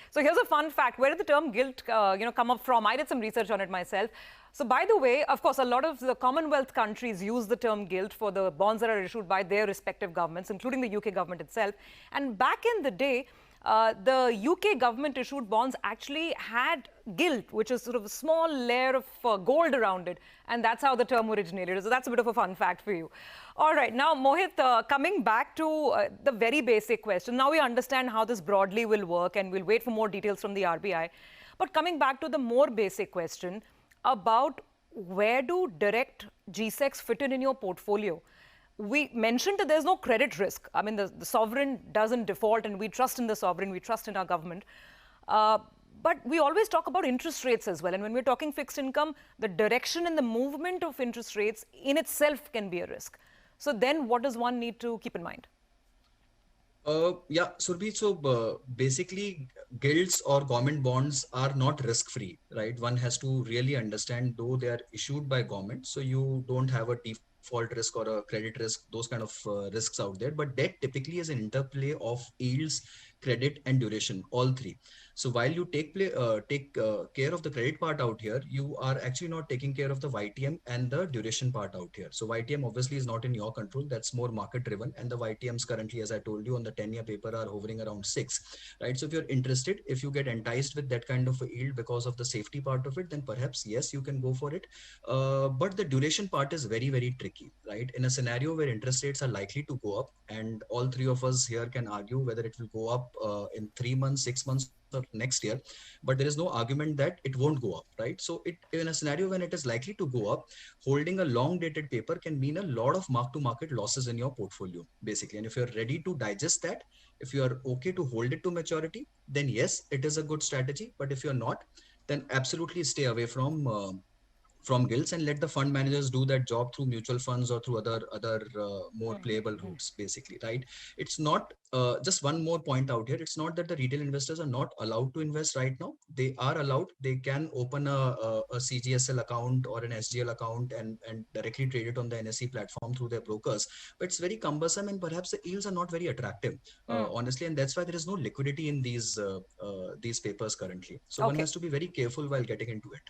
So here's a fun fact. Where did the term gilt, come up from? I did some research on it myself. So by the way, of course, a lot of the Commonwealth countries use the term gilt for the bonds that are issued by their respective governments, including the UK government itself. And back in the day, the UK government issued bonds actually had gilt, which is sort of a small layer of gold around it. And that's how the term originated. So that's a bit of a fun fact for you. All right. Now, Mohit, coming back to the very basic question. Now we understand how this broadly will work, and we'll wait for more details from the RBI. But coming back to the more basic question about where do direct GSECs fit in your portfolio? We mentioned that there's no credit risk. I mean, the sovereign doesn't default, and we trust in the sovereign, we trust in our government. But we always talk about interest rates as well. And when we're talking fixed income, the direction and the movement of interest rates in itself can be a risk. So then what does one need to keep in mind? Yeah, Surbhi, so basically, gilts or government bonds are not risk-free, right? One has to really understand, though they are issued by government, so you don't have a default risk or a credit risk, those kind of risks out there. But debt typically is an interplay of yields, credit, and duration, all three. So while you take care of the credit part out here, you are actually not taking care of the YTM and the duration part out here. So YTM obviously is not in your control. That's more market driven. And the YTMs currently, as I told you, on the 10-year paper are hovering around 6, right? So if you're interested, if you get enticed with that kind of a yield because of the safety part of it, then perhaps, yes, you can go for it. But the duration part is very, very tricky, right? In a scenario where interest rates are likely to go up, and all three of us here can argue whether it will go up in 3 months, 6 months, or next year, but there is no argument that it won't go up, right? So it, in a scenario when it is likely to go up, holding a long dated paper can mean a lot of mark to market losses in your portfolio, basically. And if you're ready to digest that, if you are okay to hold it to maturity, then yes, it is a good strategy. But if you're not, then absolutely stay away from gilts and let the fund managers do that job through mutual funds or through other more playable routes, basically, right? It's not just one more point out here. It's not that the retail investors are not allowed to invest right now. They are allowed. They can open a CGSL account or an SGL account and directly trade it on the NSE platform through their brokers. But it's very cumbersome, and perhaps the yields are not very attractive, honestly. And that's why there is no liquidity in these papers currently. So one has to be very careful while getting into it.